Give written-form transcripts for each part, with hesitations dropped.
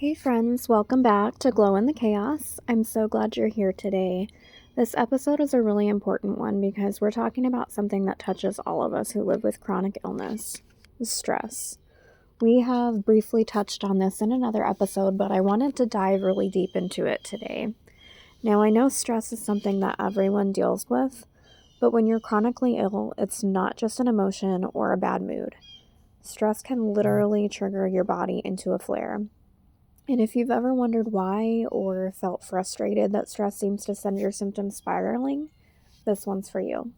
Hey friends, welcome back to Glow in the Chaos. I'm so glad you're here today. This episode is a really important one because we're talking about something that touches all of us who live with chronic illness, stress. We have briefly touched on this in another episode, but I wanted to dive really deep into it today. Now, I know stress is something that everyone deals with, but when you're chronically ill, it's not just an emotion or a bad mood. Stress can literally trigger your body into a flare. And if you've ever wondered why or felt frustrated that stress seems to send your symptoms spiraling, this one's for you.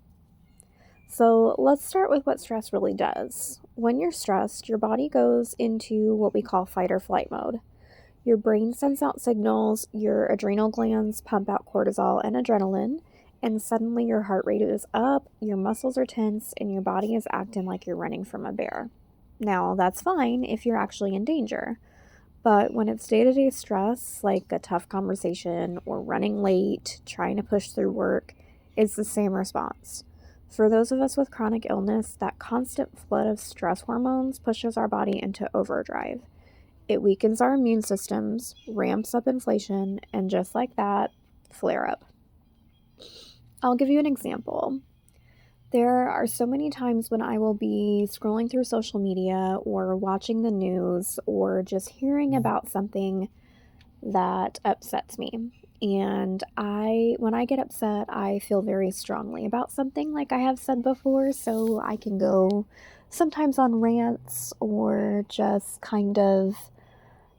So let's start with what stress really does. When you're stressed, your body goes into what we call fight or flight mode. Your brain sends out signals, your adrenal glands pump out cortisol and adrenaline, and suddenly your heart rate is up, your muscles are tense, and your body is acting like you're running from a bear. Now, that's fine if you're actually in danger. But when it's day-to-day stress, like a tough conversation or running late, trying to push through work, it's the same response. For those of us with chronic illness, that constant flood of stress hormones pushes our body into overdrive. It weakens our immune systems, ramps up inflation, and just like that, flare up. I'll give you an example. There are so many times when I will be scrolling through social media or watching the news or just hearing about something that upsets me. And when I get upset, I feel very strongly about something, like I have said before, so I can go sometimes on rants or just kind of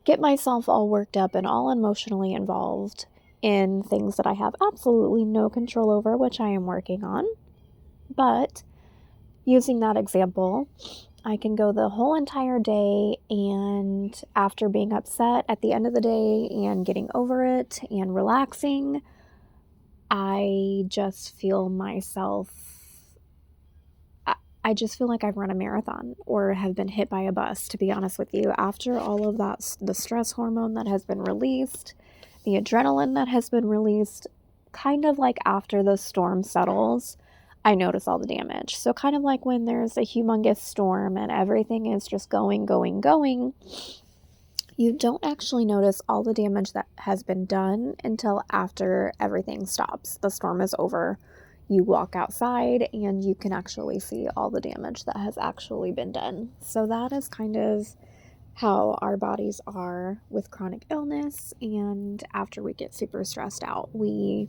get myself all worked up and all emotionally involved in things that I have absolutely no control over, which I am working on. But using that example, I can go the whole entire day, and after being upset at the end of the day and getting over it and relaxing, I just feel like I've run a marathon or have been hit by a bus, to be honest with you. After all of that, the stress hormone that has been released, the adrenaline that has been released, kind of like after the storm settles, I notice all the damage. So kind of like when there's a humongous storm and everything is just going, you don't actually notice all the damage that has been done until after everything stops. The storm is over. You walk outside and you can actually see all the damage that has actually been done. So that is kind of how our bodies are with chronic illness, and after we get super stressed out, we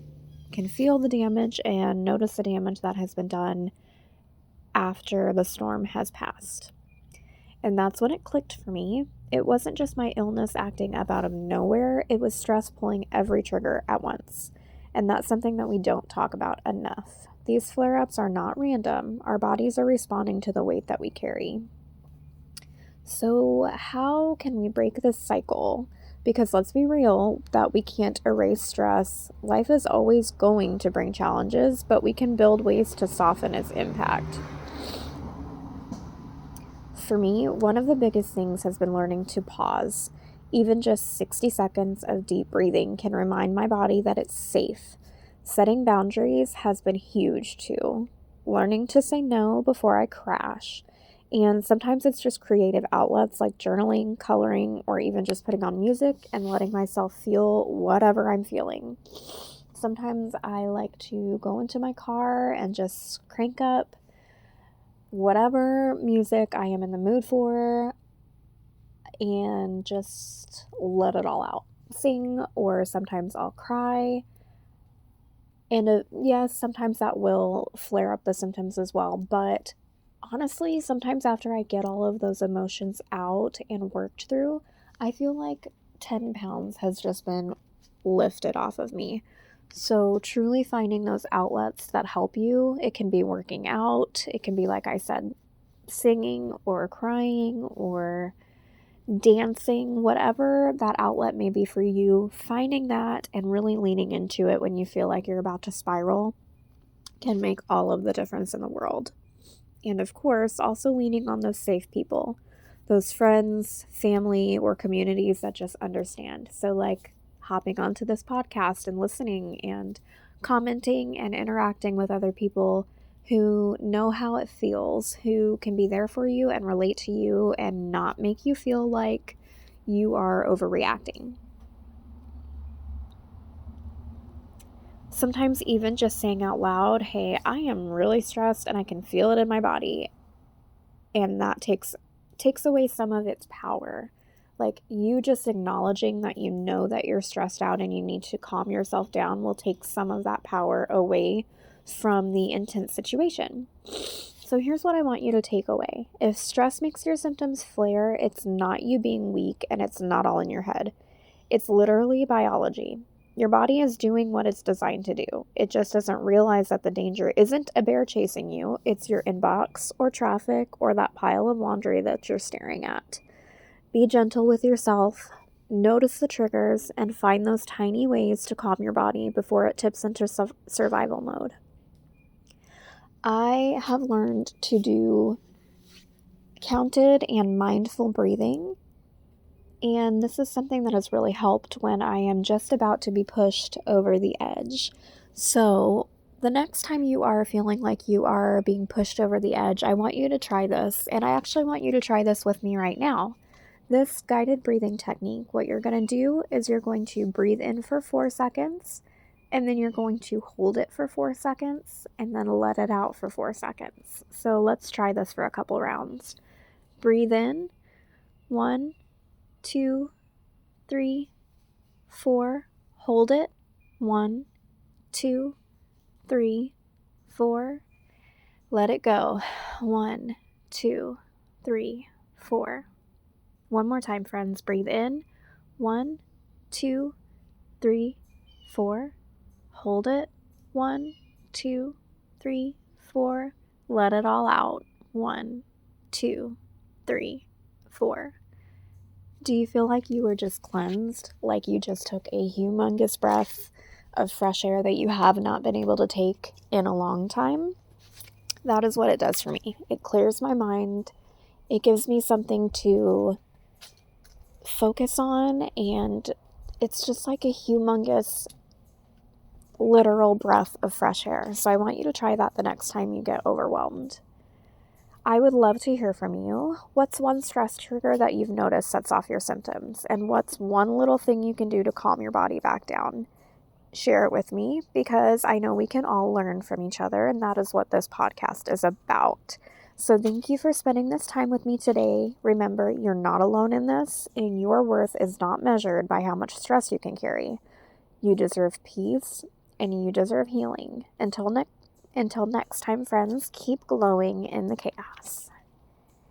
can feel the damage and notice the damage that has been done after the storm has passed. And that's when it clicked for me. It wasn't just my illness acting up out of nowhere, it was stress pulling every trigger at once. And that's something that we don't talk about enough. These flare-ups are not random. Our bodies are responding to the weight that we carry. So how can we break this cycle? Because let's be real, that we can't erase stress. Life is always going to bring challenges, but we can build ways to soften its impact. For me, one of the biggest things has been learning to pause. Even just 60 seconds of deep breathing can remind my body that it's safe. Setting boundaries has been huge too. Learning to say no before I crash. And sometimes it's just creative outlets like journaling, coloring, or even just putting on music and letting myself feel whatever I'm feeling. Sometimes I like to go into my car and just crank up whatever music I am in the mood for and just let it all out. Sing, or sometimes I'll cry. And yes, sometimes that will flare up the symptoms as well, but honestly, sometimes after I get all of those emotions out and worked through, I feel like 10 pounds has just been lifted off of me. So truly finding those outlets that help you, it can be working out, it can be, like I said, singing or crying or dancing, whatever that outlet may be for you, finding that and really leaning into it when you feel like you're about to spiral can make all of the difference in the world. And of course, also leaning on those safe people, those friends, family, or communities that just understand. So like hopping onto this podcast and listening and commenting and interacting with other people who know how it feels, who can be there for you and relate to you and not make you feel like you are overreacting. Sometimes even just saying out loud, hey, I am really stressed and I can feel it in my body. And that takes away some of its power. Like, you just acknowledging that you know that you're stressed out and you need to calm yourself down will take some of that power away from the intense situation. So here's what I want you to take away. If stress makes your symptoms flare, it's not you being weak and it's not all in your head. It's literally biology. Your body is doing what it's designed to do. It just doesn't realize that the danger isn't a bear chasing you. It's your inbox or traffic or that pile of laundry that you're staring at. Be gentle with yourself. Notice the triggers and find those tiny ways to calm your body before it tips into survival mode. I have learned to do counted and mindful breathing. And this is something that has really helped when I am just about to be pushed over the edge. So the next time you are feeling like you are being pushed over the edge, I want you to try this. And I actually want you to try this with me right now. This guided breathing technique, what you're going to do is you're going to breathe in for 4 seconds, and then you're going to hold it for 4 seconds, and then let it out for 4 seconds. So let's try this for a couple rounds. Breathe in, 1, 2, 3, 4. Hold it. 1, 2, 3, 4. Let it go. 1, 2, 3, 4. One more time, friends. Breathe in. 1, 2, 3, 4. Hold it. 1, 2, 3, 4. Let it all out. 1, 2, 3, 4. Do you feel like you were just cleansed? Like you just took a humongous breath of fresh air that you have not been able to take in a long time? That is what it does for me. It clears my mind. It gives me something to focus on, and it's just like a humongous literal breath of fresh air. So I want you to try that the next time you get overwhelmed. I would love to hear from you. What's one stress trigger that you've noticed sets off your symptoms? And what's one little thing you can do to calm your body back down? Share it with me, because I know we can all learn from each other, and that is what this podcast is about. So thank you for spending this time with me today. Remember, you're not alone in this, and your worth is not measured by how much stress you can carry. You deserve peace, and you deserve healing. Until next time, friends, keep glowing in the chaos.